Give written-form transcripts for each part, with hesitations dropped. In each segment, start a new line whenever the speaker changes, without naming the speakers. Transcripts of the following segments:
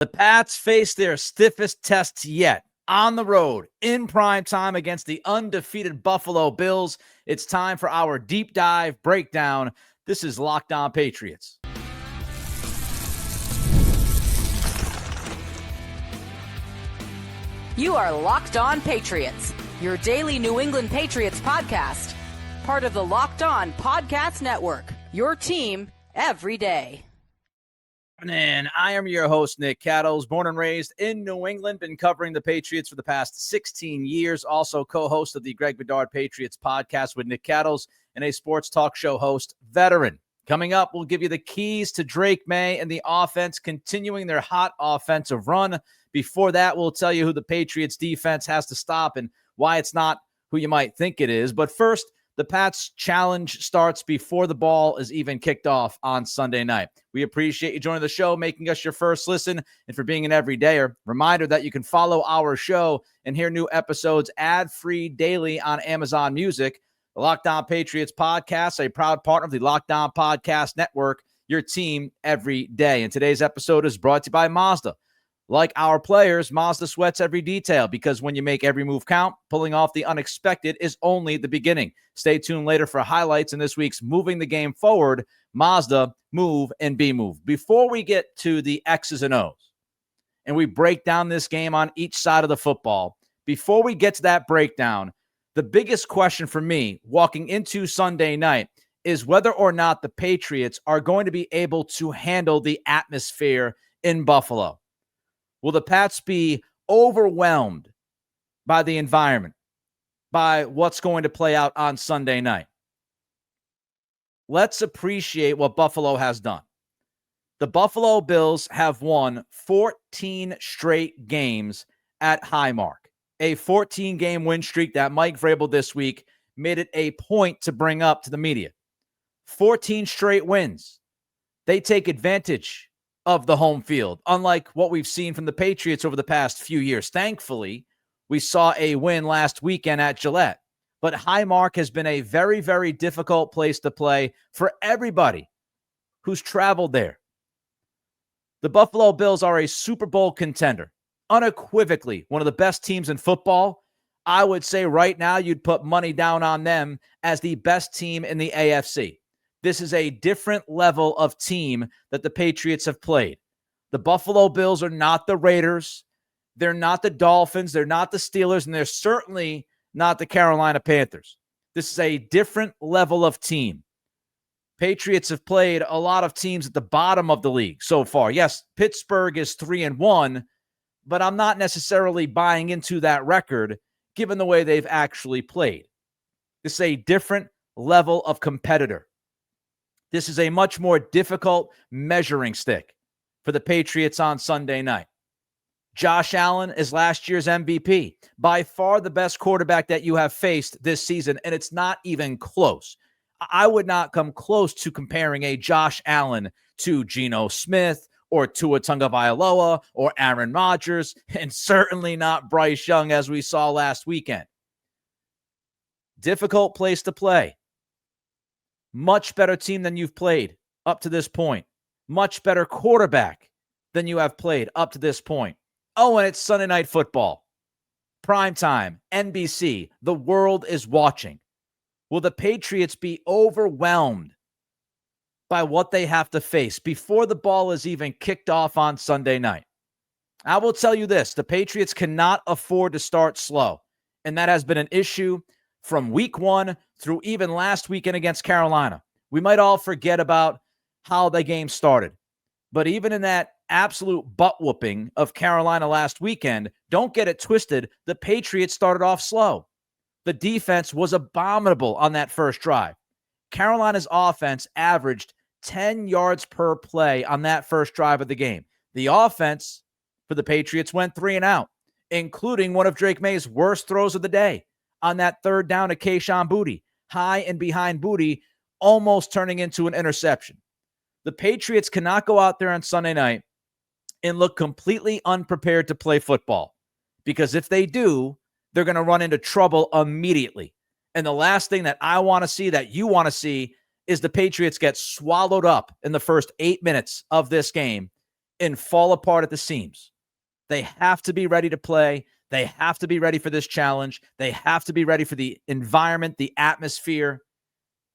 The Pats face their stiffest tests yet on the road in prime time against the undefeated Buffalo Bills. It's time for our deep dive breakdown. This is Locked On Patriots.
You are Locked On Patriots, your daily New England Patriots podcast. Part of the Locked On Podcast Network, your team every day.
And I am your host, Nick Cattles, born and raised in New England, been covering the Patriots for the past 16 years, also co-host of the Greg Bedard Patriots podcast with Nick Cattles, and a sports talk show host veteran. Coming up, we'll give you the keys to Drake Maye and the offense continuing their hot offensive run. Before that, we'll tell you who the Patriots defense has to stop and why it's not who you might think it is. But first, the Pats challenge starts before the ball is even kicked off on Sunday night. We appreciate you joining the show, making us your first listen, and for being an everydayer. Reminder that you can follow our show and hear new episodes ad-free daily on Amazon Music. The Locked On Patriots podcast, a proud partner of the Locked On Podcast Network, your team every day. And today's episode is brought to you by Mazda. Like our players, Mazda sweats every detail because when you make every move count, pulling off the unexpected is only the beginning. Stay tuned later for highlights in this week's Moving the Game Forward, Mazda Move and Be Moved. Before we get to the X's and O's, and we break down this game on each side of the football, before we get to that breakdown, the biggest question for me walking into Sunday night is whether or not the Patriots are going to be able to handle the atmosphere in Buffalo. Will the Pats be overwhelmed by the environment, by what's going to play out on Sunday night? Let's appreciate what Buffalo has done. The Buffalo Bills have won 14 straight games at Highmark, a 14-game win streak that Mike Vrabel this week made it a point to bring up to the media. 14 straight wins. They take advantage of the home field, unlike what we've seen from the Patriots over the past few years. Thankfully, we saw a win last weekend at Gillette, but Highmark has been a very, very difficult place to play for everybody who's traveled there. The Buffalo Bills are a Super Bowl contender, unequivocally one of the best teams in football. I would say right now you'd put money down on them as the best team in the AFC. This is a different level of team that the Patriots have played. The Buffalo Bills are not the Raiders. They're not the Dolphins. They're not the Steelers. And they're certainly not the Carolina Panthers. This is a different level of team. Patriots have played a lot of teams at the bottom of the league so far. Yes, Pittsburgh is 3-1, but I'm not necessarily buying into that record given the way they've actually played. This is a different level of competitor. This is a much more difficult measuring stick for the Patriots on Sunday night. Josh Allen is last year's MVP, by far the best quarterback that you have faced this season, and it's not even close. I would not come close to comparing a Josh Allen to Geno Smith or Tua Tagovailoa or Aaron Rodgers, and certainly not Bryce Young as we saw last weekend. Difficult place to play. Much better team than you've played up to this point. Much better quarterback than you have played up to this point. Oh, and it's Sunday Night Football. Primetime, NBC. The world is watching. Will the Patriots be overwhelmed by what they have to face before the ball is even kicked off on Sunday night? I will tell you this. The Patriots cannot afford to start slow, and that has been an issue from week one through even last weekend against Carolina. We might all forget about how the game started. But even in that absolute butt-whooping of Carolina last weekend, don't get it twisted, the Patriots started off slow. The defense was abominable on that first drive. Carolina's offense averaged 10 yards per play on that first drive of the game. The offense for the Patriots went 3 and out, including one of Drake Maye's worst throws of the day on that third down to Kayshon Boutte. High and behind Boutte, almost turning into an interception. The Patriots cannot go out there on Sunday night and look completely unprepared to play football, because if they do, they're going to run into trouble immediately. And the last thing that I want to see, that you want to see, is the Patriots get swallowed up in the first 8 minutes of this game and fall apart at the seams. They have to be ready to play. They have to be ready for this challenge. They have to be ready for the environment, the atmosphere,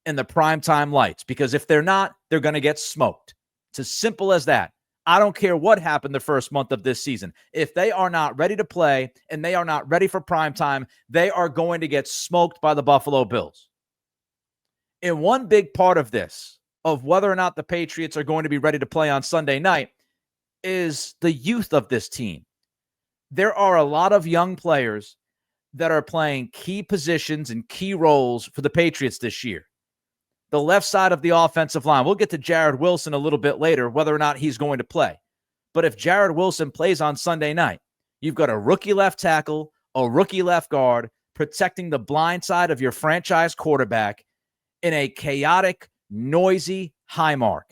and the primetime lights. Because if they're not, they're going to get smoked. It's as simple as that. I don't care what happened the first month of this season. If they are not ready to play and they are not ready for primetime, they are going to get smoked by the Buffalo Bills. And one big part of this, of whether or not the Patriots are going to be ready to play on Sunday night, is the youth of this team. There are a lot of young players that are playing key positions and key roles for the Patriots this year. The left side of the offensive line, we'll get to Jared Wilson a little bit later, whether or not he's going to play. But if Jared Wilson plays on Sunday night, you've got a rookie left tackle, a rookie left guard, protecting the blind side of your franchise quarterback in a chaotic, noisy Highmark.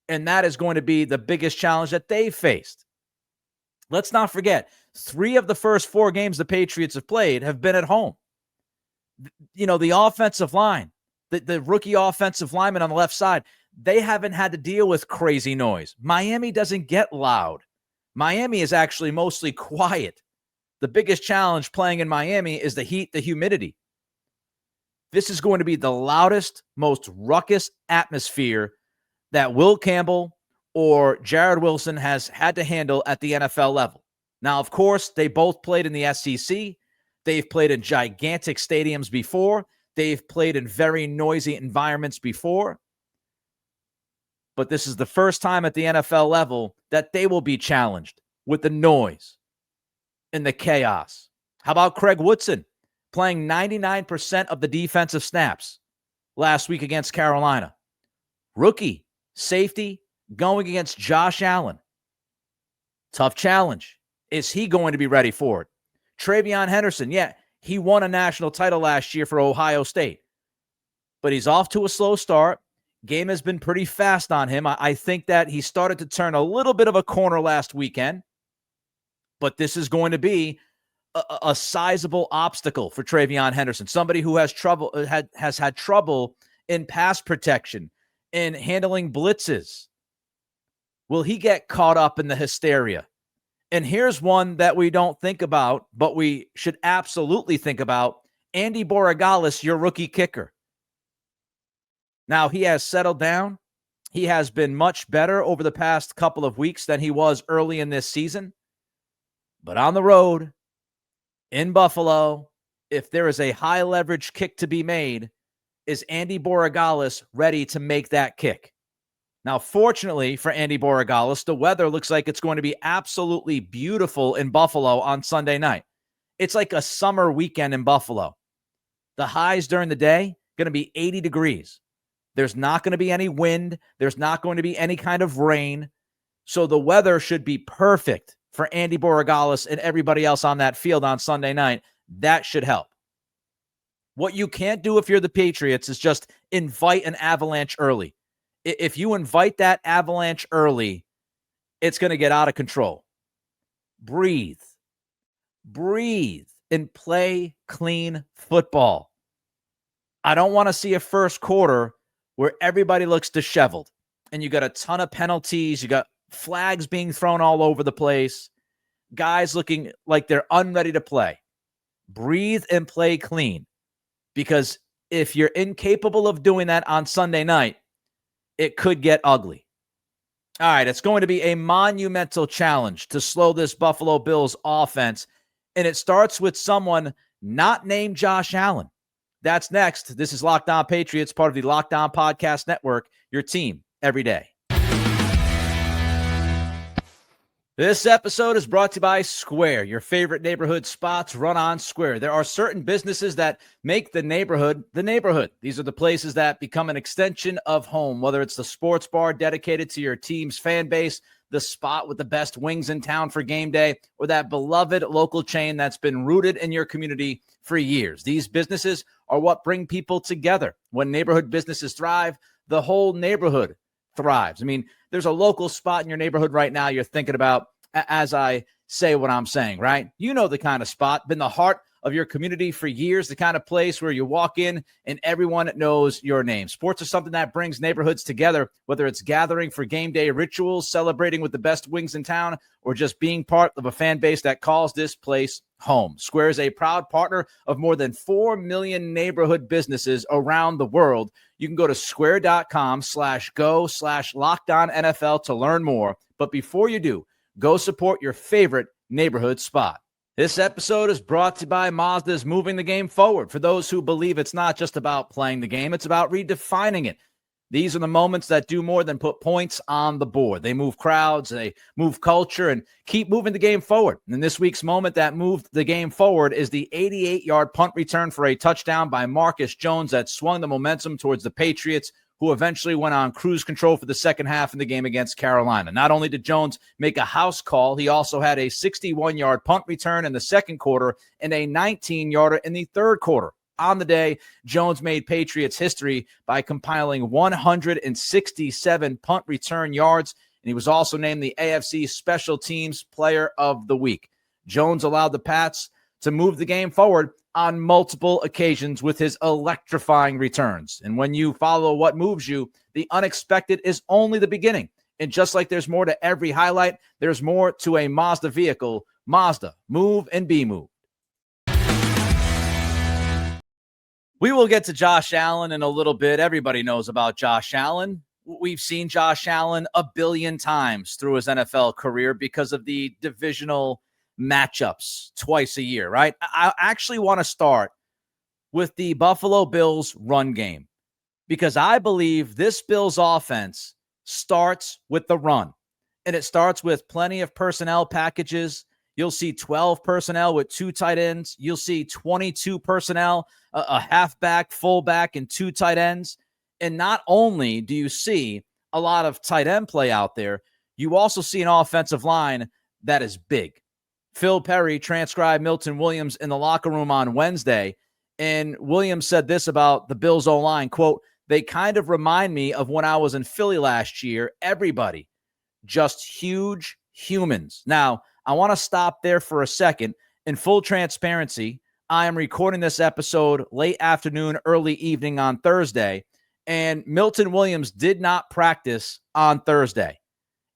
And that is going to be the biggest challenge that they've faced. Let's not forget, 3 of the first 4 games the Patriots have played have been at home. You know, the offensive line, the rookie offensive lineman on the left side, they haven't had to deal with crazy noise. Miami doesn't get loud. Miami is actually mostly quiet. The biggest challenge playing in Miami is the heat, the humidity. This is going to be the loudest, most ruckus atmosphere that Will Campbell or Jared Wilson has had to handle at the NFL level. Now, of course, they both played in the SEC. They've played in gigantic stadiums before. They've played in very noisy environments before. But this is the first time at the NFL level that they will be challenged with the noise and the chaos. How about Craig Woodson playing 99% of the defensive snaps last week against Carolina? Rookie, safety, going against Josh Allen. Tough challenge. Is he going to be ready for it? Travion Henderson, yeah, he won a national title last year for Ohio State. But he's off to a slow start. Game has been pretty fast on him. I think that he started to turn a little bit of a corner last weekend. But this is going to be a sizable obstacle for Travion Henderson, somebody who has had trouble in pass protection, in handling blitzes. Will he get caught up in the hysteria? And here's one that we don't think about, but we should absolutely think about. Andy Borregales, your rookie kicker. Now, he has settled down. He has been much better over the past couple of weeks than he was early in this season. But on the road, in Buffalo, if there is a high leverage kick to be made, is Andy Borregales ready to make that kick? Now, fortunately for Andy Borregales, the weather looks like it's going to be absolutely beautiful in Buffalo on Sunday night. It's like a summer weekend in Buffalo. The highs during the day going to be 80 degrees. There's not going to be any wind. There's not going to be any kind of rain. So the weather should be perfect for Andy Borregales and everybody else on that field on Sunday night. That should help. What you can't do if you're the Patriots is just invite an avalanche early. If you invite that avalanche early, it's going to get out of control. Breathe, and play clean football. I don't want to see a first quarter where everybody looks disheveled and you got a ton of penalties. You got flags being thrown all over the place. Guys looking like they're unready to play. Breathe and play clean. Because if you're incapable of doing that on Sunday night, it could get ugly. All right, it's going to be a monumental challenge to slow this Buffalo Bills offense, and it starts with someone not named Josh Allen. That's next. This is Locked On Patriots, part of the Locked On Podcast Network, your team every day. This episode is brought to you by Square, your favorite neighborhood spots run on Square. There are certain businesses that make the neighborhood the neighborhood. These are the places that become an extension of home, whether it's the sports bar dedicated to your team's fan base, the spot with the best wings in town for game day, or that beloved local chain that's been rooted in your community for years. These businesses are what bring people together. When neighborhood businesses thrive, the whole neighborhood thrives. I mean, there's a local spot in your neighborhood right now you're thinking about as I say what I'm saying, right? You know the kind of spot, been the heart of your community for years, the kind of place where you walk in and everyone knows your name. Sports are something that brings neighborhoods together, whether it's gathering for game day rituals, celebrating with the best wings in town, or just being part of a fan base that calls this place home. Square is a proud partner of more than 4 million neighborhood businesses around the world. You can go to square.com/go/LockedOnNFL to learn more. But before you do, go support your favorite neighborhood spot. This episode is brought to you by Mazda's moving the game forward. For those who believe it's not just about playing the game, it's about redefining it. These are the moments that do more than put points on the board. They move crowds, they move culture, and keep moving the game forward. And this week's moment that moved the game forward is the 88-yard punt return for a touchdown by Marcus Jones that swung the momentum towards the Patriots, who eventually went on cruise control for the second half in the game against Carolina. Not only did Jones make a house call, he also had a 61-yard punt return in the second quarter and a 19-yarder in the third quarter. On the day, Jones made Patriots history by compiling 167 punt return yards, and he was also named the AFC Special Teams Player of the Week. Jones allowed the Pats to move the game forward on multiple occasions with his electrifying returns. And when you follow what moves you, the unexpected is only the beginning. And just like there's more to every highlight, there's more to a Mazda vehicle. Mazda, move and be moved. We will get to Josh Allen in a little bit. Everybody knows about Josh Allen. We've seen Josh Allen a billion times through his NFL career because of the divisional matchups twice a year, right? I actually want to start with the Buffalo Bills run game because I believe this Bills offense starts with the run, and it starts with plenty of personnel packages. You'll see 12 personnel with 2 tight ends. You'll see 22 personnel, a halfback, fullback, and 2 tight ends. And not only do you see a lot of tight end play out there, you also see an offensive line that is big. Phil Perry transcribed Milton Williams in the locker room on Wednesday, and Williams said this about the Bills O-line, quote, "They kind of remind me of when I was in Philly last year. Everybody, just huge humans." Now, I want to stop there for a second. In full transparency, I am recording this episode late afternoon, early evening on Thursday, and Milton Williams did not practice on Thursday.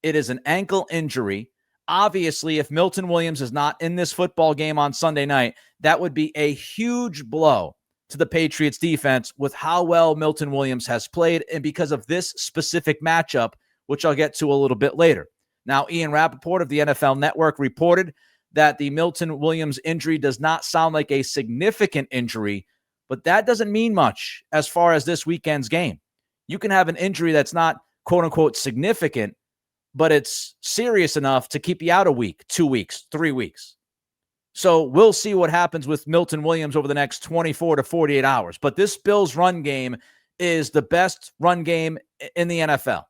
It is an ankle injury. Obviously, if Milton Williams is not in this football game on Sunday night, that would be a huge blow to the Patriots defense with how well Milton Williams has played and because of this specific matchup, which I'll get to a little bit later. Now, Ian Rappaport of the NFL Network reported that the Milton Williams injury does not sound like a significant injury, but that doesn't mean much as far as this weekend's game. You can have an injury that's not, quote-unquote, significant, but it's serious enough to keep you out a week, 2 weeks, 3 weeks. So we'll see what happens with Milton Williams over the next 24 to 48 hours. But this Bills run game is the best run game in the NFL.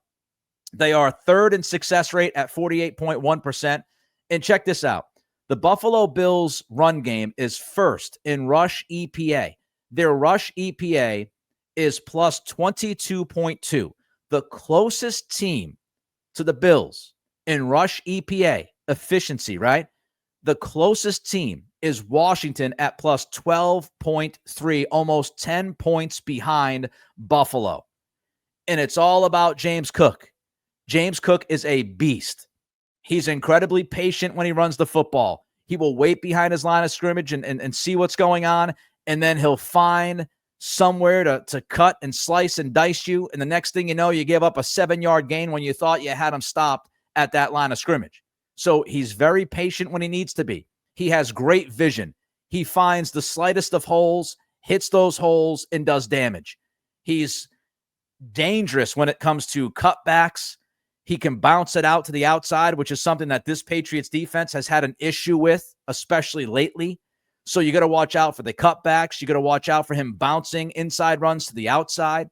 They are third in success rate at 48.1%. And check this out. The Buffalo Bills run game is first in rush EPA. Their rush EPA is plus 22.2. The closest team to the Bills in rush EPA efficiency, right? The closest team is Washington at plus 12.3, almost 10 points behind Buffalo. And it's all about James Cook. James Cook is a beast. He's incredibly patient when he runs the football. He will wait behind his line of scrimmage and see what's going on, and then he'll find somewhere to cut and slice and dice you, and the next thing you know, you give up a 7-yard gain when you thought you had him stopped at that line of scrimmage. So he's very patient when he needs to be. He has great vision. He finds the slightest of holes, hits those holes, and does damage. He's dangerous when it comes to cutbacks. He can bounce it out to the outside, which is something that this Patriots defense has had an issue with, especially lately. So you got to watch out for the cutbacks. You got to watch out for him bouncing inside runs to the outside.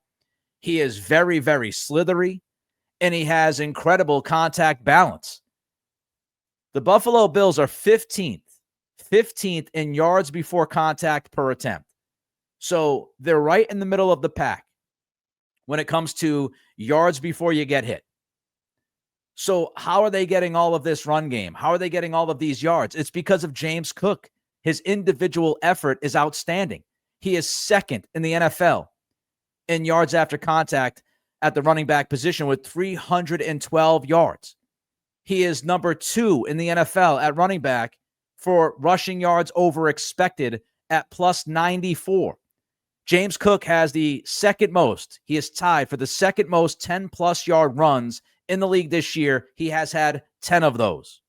He is very, very slithery, and he has incredible contact balance. The Buffalo Bills are 15th in yards before contact per attempt. So they're right in the middle of the pack when it comes to yards before you get hit. So how are they getting all of this run game? How are they getting all of these yards? It's because of James Cook. His individual effort is outstanding. He is second in the NFL in yards after contact at the running back position with 312 yards. He is number 2 in the NFL at running back for rushing yards over expected at plus 94. James Cook has the second most. He is tied for the second most 10-plus yard runs in the league this year. He has had 10 of those.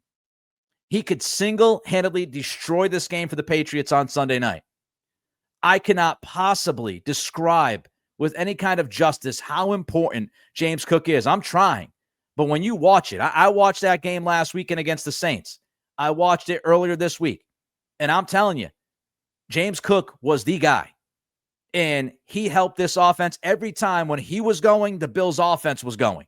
He could single-handedly destroy this game for the Patriots on Sunday night. I cannot possibly describe with any kind of justice how important James Cook is. I'm trying. But when you watch it, I watched that game last weekend against the Saints. I watched it earlier this week. And I'm telling you, James Cook was the guy. And he helped this offense every time when he was going, the Bills' offense was going.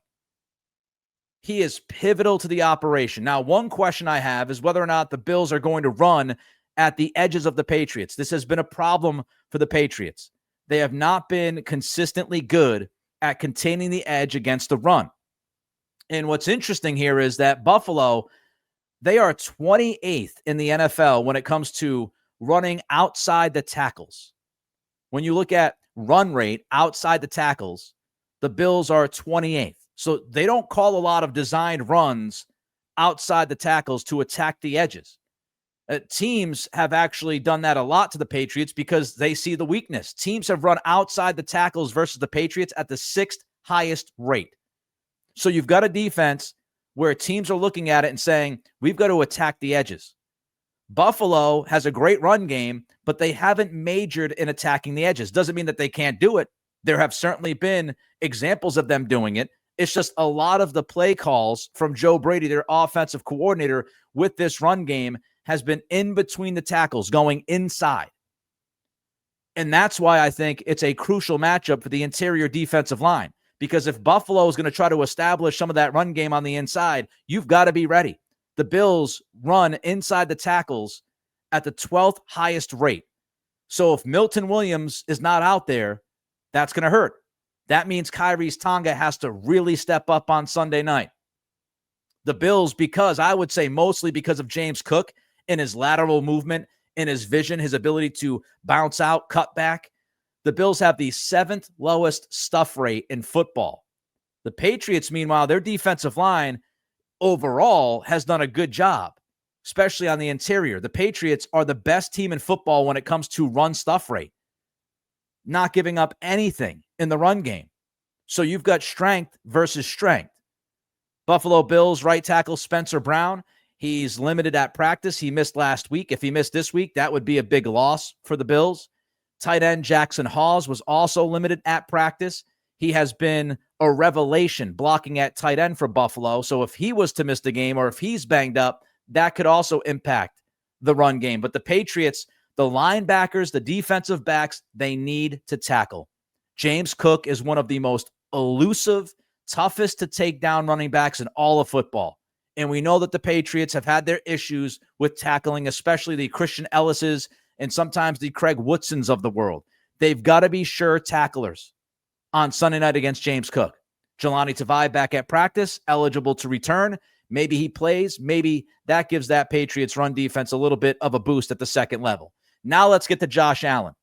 He is pivotal to the operation. Now, one question I have is whether or not the Bills are going to run at the edges of the Patriots. This has been a problem for the Patriots. They have not been consistently good at containing the edge against the run. And what's interesting here is that Buffalo, they are 28th in the NFL when it comes to running outside the tackles. When you look at run rate outside the tackles, the Bills are 28th. So they don't call a lot of designed runs outside the tackles to attack the edges. Teams have actually done that a lot to the Patriots because they see the weakness. Teams have run outside the tackles versus the Patriots at the 6th highest rate. So you've got a defense where teams are looking at it and saying, we've got to attack the edges. Buffalo has a great run game, but they haven't majored in attacking the edges. Doesn't mean that they can't do it. There have certainly been examples of them doing it. It's just a lot of the play calls from Joe Brady, their offensive coordinator, with this run game has been in between the tackles, going inside. And that's why I think it's a crucial matchup for the interior defensive line. Because if Buffalo is going to try to establish some of that run game on the inside, you've got to be ready. The Bills run inside the tackles at the 12th highest rate. So if Milton Williams is not out there, that's going to hurt. That means Kyrie's Tonga has to really step up on Sunday night. The Bills, because I would say mostly because of James Cook and his lateral movement and his vision, his ability to bounce out, cut back, the Bills have the 7th lowest stuff rate in football. The Patriots, meanwhile, their defensive line overall has done a good job, especially on the interior. The Patriots are the best team in football when it comes to run stuff rate, not giving up anything in the run game. So you've got strength versus strength. Buffalo Bills right tackle Spencer Brown, he's limited at practice. He missed last week. If he missed this week, that would be a big loss for the Bills. Tight end Jackson Hawes was also limited at practice. He has been a revelation blocking at tight end for Buffalo. So if he was to miss the game or if he's banged up, that could also impact the run game. But the Patriots, the linebackers, the defensive backs, they need to tackle. James Cook is one of the most elusive, toughest to take down running backs in all of football. And we know that the Patriots have had their issues with tackling, especially the Christian Ellis's and sometimes the Craig Woodsons of the world. They've got to be sure tacklers on Sunday night against James Cook. Jelani Tavai back at practice, eligible to return. Maybe he plays. Maybe that gives that Patriots run defense a little bit of a boost at the second level. Now let's get to Josh Allen.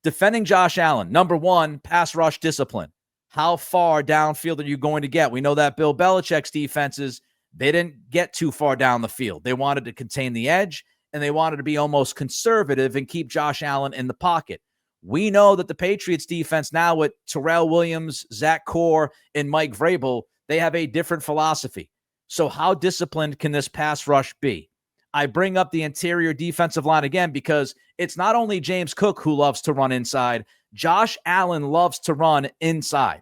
Defending Josh Allen, number one, pass rush discipline. How far downfield are you going to get? We know that Bill Belichick's defenses, they didn't get too far down the field. They wanted to contain the edge, and they wanted to be almost conservative and keep Josh Allen in the pocket. We know that the Patriots defense now with Terrell Williams, Zach Core, and Mike Vrabel, they have a different philosophy. So how disciplined can this pass rush be? I bring up the interior defensive line again because it's not only James Cook who loves to run inside. Josh Allen loves to run inside,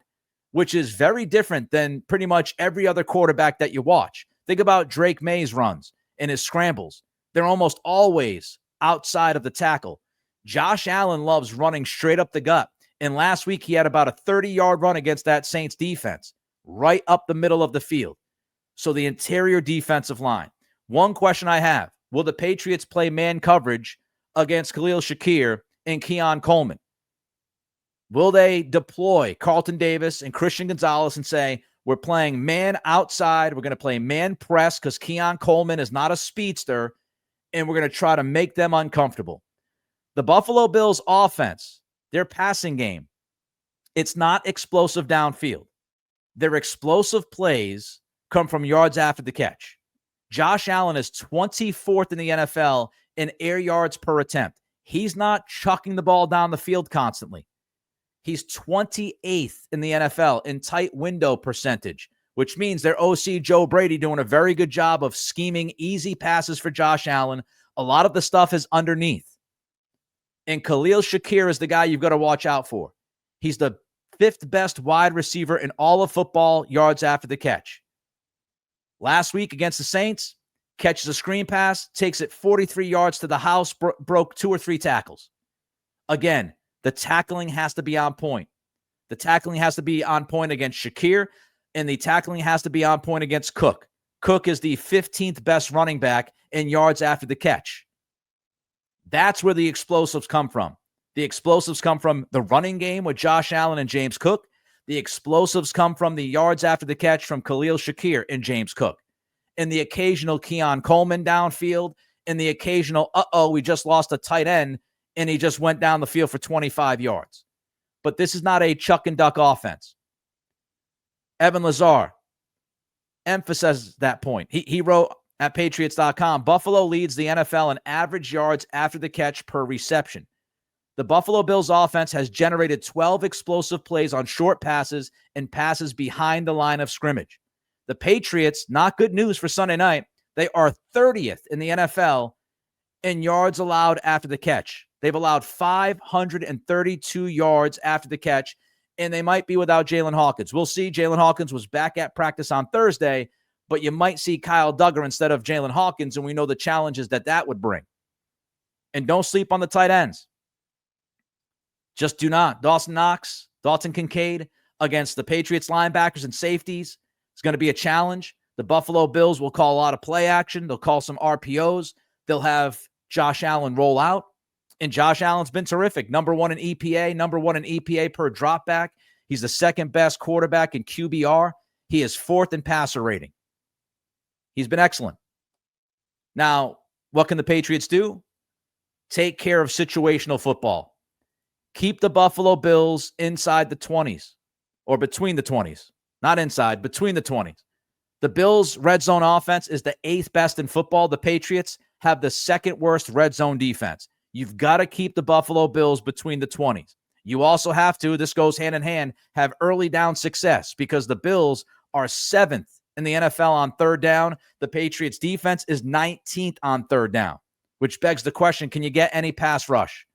which is very different than pretty much every other quarterback that you watch. Think about Drake Maye's runs and his scrambles. They're almost always outside of the tackle. Josh Allen loves running straight up the gut. And last week, he had about a 30-yard run against that Saints defense, right up the middle of the field. So the interior defensive line. One question I have, will the Patriots play man coverage against Khalil Shakir and Keon Coleman? Will they deploy Carlton Davis and Christian Gonzalez and say, we're playing man outside, we're going to play man press because Keon Coleman is not a speedster, and we're going to try to make them uncomfortable. The Buffalo Bills offense, their passing game, it's not explosive downfield. Their explosive plays come from yards after the catch. Josh Allen is 24th in the NFL in air yards per attempt. He's not chucking the ball down the field constantly. He's 28th in the NFL in tight window percentage, which means their OC Joe Brady doing a very good job of scheming easy passes for Josh Allen. A lot of the stuff is underneath. And Khalil Shakir is the guy you've got to watch out for. He's the 5th best wide receiver in all of football yards after the catch. Last week against the Saints, catches a screen pass, takes it 43 yards to the house, broke 2 or 3 tackles. Again, the tackling has to be on point. The tackling has to be on point against Shakir, and the tackling has to be on point against Cook. Cook is the 15th best running back in yards after the catch. That's where the explosives come from. The explosives come from the running game with Josh Allen and James Cook. The explosives come from the yards after the catch from Khalil Shakir and James Cook. And the occasional Keon Coleman downfield, and the occasional, we just lost a tight end, and he just went down the field for 25 yards. But this is not a chuck and duck offense. Evan Lazar emphasizes that point. He wrote at Patriots.com, Buffalo leads the NFL in average yards after the catch per reception. The Buffalo Bills offense has generated 12 explosive plays on short passes and passes behind the line of scrimmage. The Patriots, not good news for Sunday night, they are 30th in the NFL in yards allowed after the catch. They've allowed 532 yards after the catch, and they might be without Jalen Hawkins. We'll see. Jalen Hawkins was back at practice on Thursday, but you might see Kyle Duggar instead of Jalen Hawkins, and we know the challenges that would bring. And don't sleep on the tight ends. Just do not. Dawson Knox, Dalton Kincaid against the Patriots linebackers and safeties. It's going to be a challenge. The Buffalo Bills will call a lot of play action. They'll call some RPOs. They'll have Josh Allen roll out. And Josh Allen's been terrific. Number 1 in EPA per dropback. He's the 2nd best quarterback in QBR. He is 4th in passer rating. He's been excellent. Now, what can the Patriots do? Take care of situational football. Keep the Buffalo Bills inside the 20s, or between the 20s. Not inside, between the 20s. The Bills' red zone offense is the 8th best in football. The Patriots have the 2nd worst red zone defense. You've got to keep the Buffalo Bills between the 20s. You also have to, this goes hand in hand, have early down success, because the Bills are 7th in the NFL on 3rd down. The Patriots' defense is 19th on 3rd down, which begs the question, can you get any pass rush?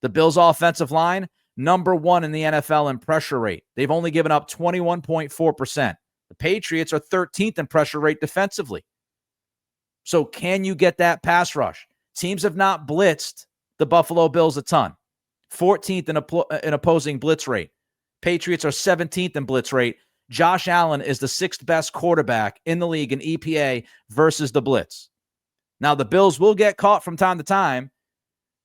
The Bills' offensive line, number 1 in the NFL in pressure rate. They've only given up 21.4%. The Patriots are 13th in pressure rate defensively. So can you get that pass rush? Teams have not blitzed the Buffalo Bills a ton. 14th in opposing blitz rate. Patriots are 17th in blitz rate. Josh Allen is the 6th best quarterback in the league in EPA versus the blitz. Now, the Bills will get caught from time to time,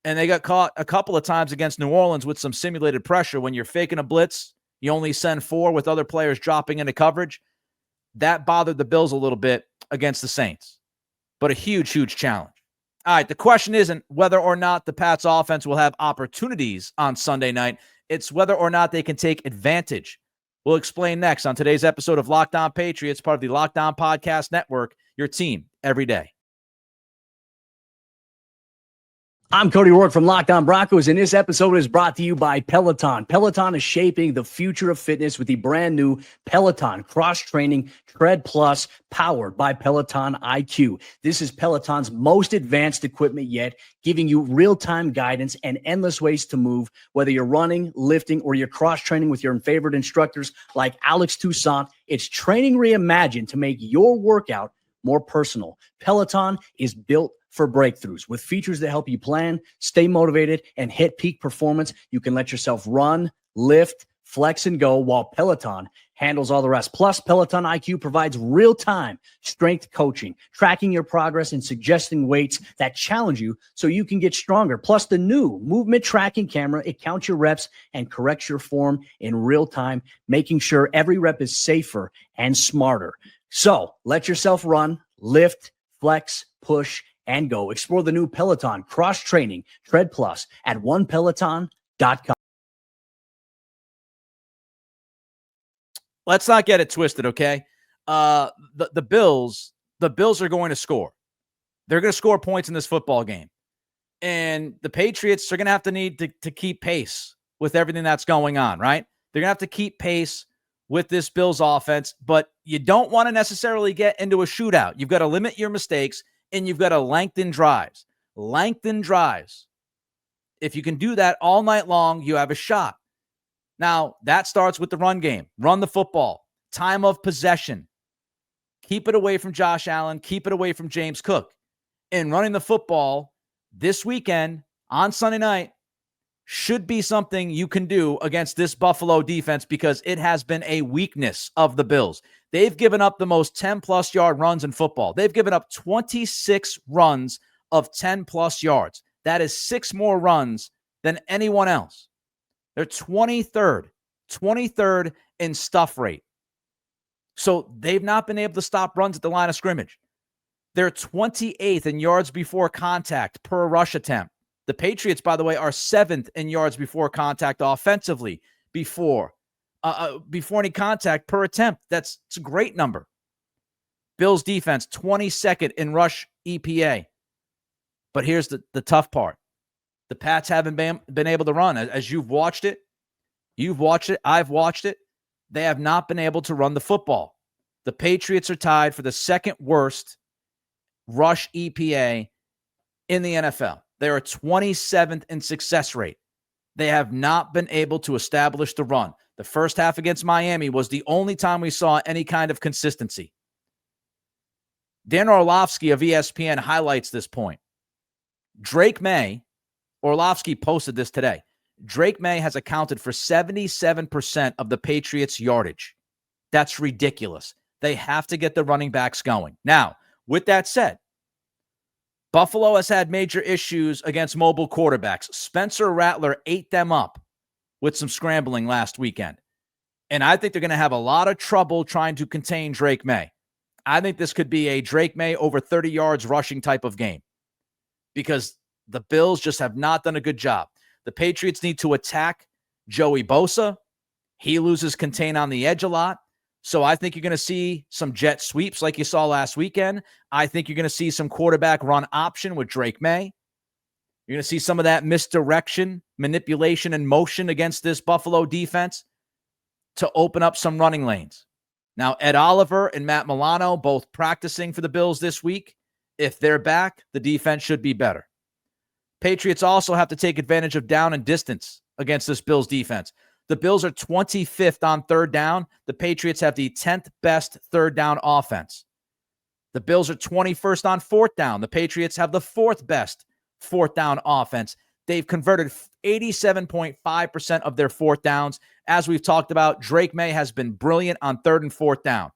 and they got caught a couple of times against New Orleans with some simulated pressure. When you're faking a blitz, you only send 4 with other players dropping into coverage. That bothered the Bills a little bit against the Saints, but a huge, huge challenge. All right, the question isn't whether or not the Pats offense will have opportunities on Sunday night. It's whether or not they can take advantage. We'll explain next on today's episode of Locked On Patriots, part of the Locked On Podcast Network, your team every day.
I'm Cody Rourke from Locked On Broncos, and this episode is brought to you by Peloton. Peloton is shaping the future of fitness with the brand new Peloton Cross-Training Tread Plus, powered by Peloton IQ. This is Peloton's most advanced equipment yet, giving you real-time guidance and endless ways to move, whether you're running, lifting, or you're cross-training with your favorite instructors like Alex Toussaint. It's training reimagined to make your workout more personal. Peloton is built for breakthroughs. With features that help you plan, stay motivated, and hit peak performance, you can let yourself run, lift, flex, and go, while Peloton handles all the rest. Plus, Peloton IQ provides real-time strength coaching, tracking your progress and suggesting weights that challenge you so you can get stronger. Plus, the new movement tracking camera, it counts your reps and corrects your form in real time, making sure every rep is safer and smarter. So let yourself run, lift, flex, push, and go. Explore the new Peloton Cross Training Tread Plus at onepeloton.com.
Let's not get it twisted, okay? The Bills are going to score. They're going to score points in this football game. And the Patriots are going to have to need to keep pace with everything that's going on, right? They're going to have to keep pace with this Bills offense, but you don't want to necessarily get into a shootout. You've got to limit your mistakes, and you've got to lengthen drives. Lengthen drives. If you can do that all night long, you have a shot. Now, that starts with the run game. Run the football. Time of possession. Keep it away from Josh Allen. Keep it away from James Cook. And running the football this weekend on Sunday night should be something you can do against this Buffalo defense because it has been a weakness of the Bills. They've given up the most 10-plus yard runs in football. They've given up 26 runs of 10-plus yards. That is 6 more runs than anyone else. They're 23rd in stuff rate. So they've not been able to stop runs at the line of scrimmage. They're 28th in yards before contact per rush attempt. The Patriots, by the way, are 7th in yards before contact offensively before any contact per attempt. It's a great number. Bills defense, 22nd in rush EPA. But here's the tough part. The Pats haven't been able to run. As you've watched it, I've watched it. They have not been able to run the football. The Patriots are tied for the second worst rush EPA in the NFL. They are 27th in success rate. They have not been able to establish the run. The first half against Miami was the only time we saw any kind of consistency. Dan Orlovsky of ESPN highlights this point. Drake Maye, Orlovsky posted this today. Drake Maye has accounted for 77% of the Patriots' yardage. That's ridiculous. They have to get the running backs going. Now, with that said, Buffalo has had major issues against mobile quarterbacks. Spencer Rattler ate them up with some scrambling last weekend. And I think they're going to have a lot of trouble trying to contain Drake Maye. I think this could be a Drake Maye over 30 yards rushing type of game because the Bills just have not done a good job. The Patriots need to attack Joey Bosa. He loses contain on the edge a lot. So I think you're going to see some jet sweeps like you saw last weekend. I think you're going to see some quarterback run option with Drake Maye. You're going to see some of that misdirection, manipulation, and motion against this Buffalo defense to open up some running lanes. Now, Ed Oliver and Matt Milano both practicing for the Bills this week. If they're back, the defense should be better. Patriots also have to take advantage of down and distance against this Bills defense. The Bills are 25th on third down. The Patriots have the 10th best third down offense. The Bills are 21st on fourth down. The Patriots have the 4th best fourth down offense. They've converted 87.5% of their fourth downs. As we've talked about, Drake Maye has been brilliant on third and fourth down.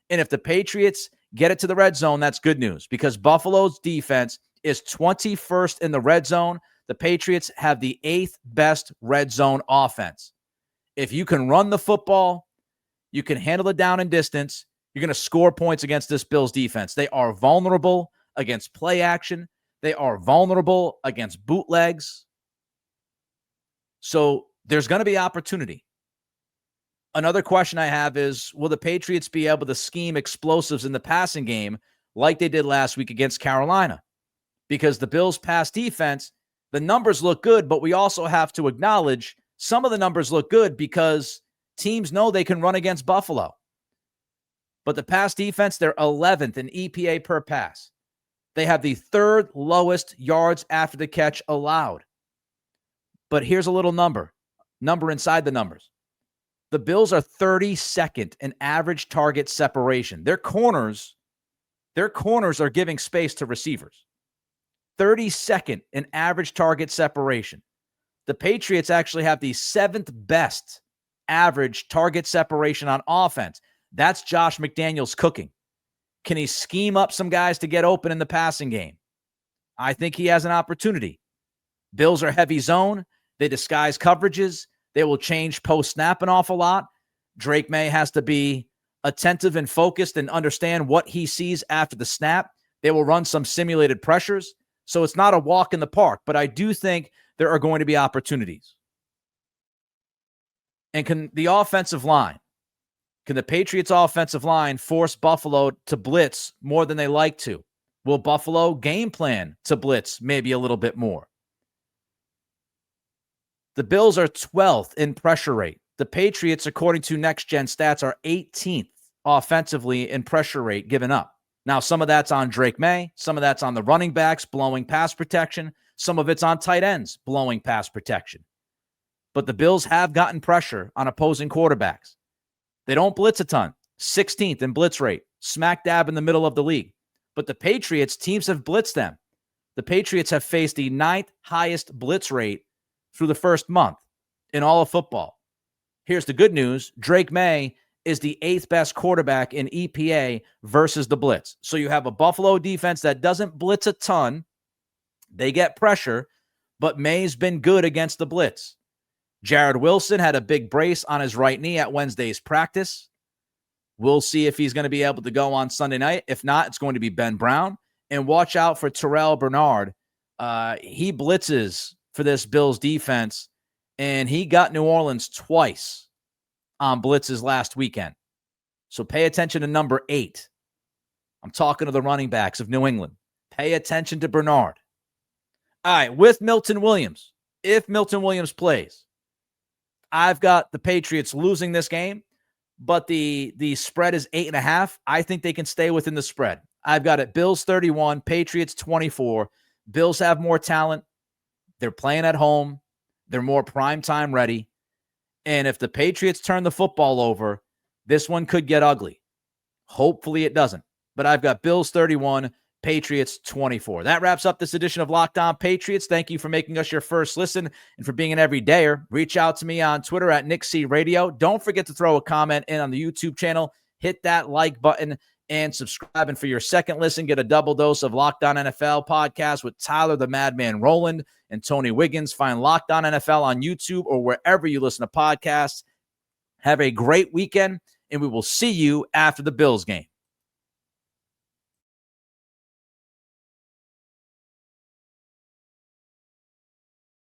And if the Patriots get it to the red zone, that's good news because Buffalo's defense is 21st in the red zone. The Patriots have the 8th best red zone offense. If you can run the football, you can handle it down and distance, you're going to score points against this Bills defense. They are vulnerable against play action. They are vulnerable against bootlegs. So there's going to be opportunity. Another question I have is, will the Patriots be able to scheme explosives in the passing game like they did last week against Carolina? Because the Bills' pass defense, the numbers look good, but we also have to acknowledge some of the numbers look good because teams know they can run against Buffalo. But the pass defense, they're 11th in EPA per pass. They have the 3rd lowest yards after the catch allowed. But here's a little number inside the numbers. The Bills are 32nd in average target separation. Their corners are giving space to receivers. 32nd in average target separation. The Patriots actually have the 7th best average target separation on offense. That's Josh McDaniels cooking. Can he scheme up some guys to get open in the passing game? I think he has an opportunity. Bills are heavy zone. They disguise coverages. They will change post-snap an awful lot. Drake Maye has to be attentive and focused and understand what he sees after the snap They will run some simulated pressures. So it's not a walk in the park, but I do think there are going to be opportunities. And can the Patriots offensive line force Buffalo to blitz more than they like to? Will Buffalo game plan to blitz maybe a little bit more? The Bills are 12th in pressure rate. The Patriots, according to Next Gen Stats, are 18th offensively in pressure rate given up. Now, some of that's on Drake Maye. Some of that's on the running backs blowing pass protection. Some of it's on tight ends blowing pass protection. But the Bills have gotten pressure on opposing quarterbacks. They don't blitz a ton. 16th in blitz rate. Smack dab in the middle of the league. But the Patriots, teams have blitzed them. The Patriots have faced the 9th highest blitz rate through the first month in all of football. Here's the good news. Drake Maye is the 8th best quarterback in EPA versus the blitz. So you have a Buffalo defense that doesn't blitz a ton. They get pressure, but Maye's been good against the blitz. Jared Wilson had a big brace on his right knee at Wednesday's practice. We'll see if he's going to be able to go on Sunday night. If not, it's going to be Ben Brown. And watch out for Terrell Bernard. He blitzes for this Bills defense, and he got New Orleans twice on blitzes last weekend. So pay attention to number 8. I'm talking to the running backs of New England. Pay attention to Bernard. All right, with Milton Williams, if Milton Williams plays, I've got the Patriots losing this game, but the spread is 8.5. I think they can stay within the spread. I've got it Bills 31, Patriots 24. Bills have more talent. They're playing at home. They're more primetime ready. And if the Patriots turn the football over, this one could get ugly. Hopefully it doesn't. But I've got Bills 31, Patriots 24. That wraps up this edition of Locked On Patriots. Thank you for making us your first listen and for being an everydayer. Reach out to me on Twitter at Nick C Radio. Don't forget to throw a comment in on the YouTube channel. Hit that like button and subscribe. And for your second listen, get a double dose of Locked On NFL podcast with Tyler the Madman Rowland and Tony Wiggins. Find Locked On NFL on YouTube or wherever you listen to podcasts. Have a great weekend, and we will see you after the Bills game.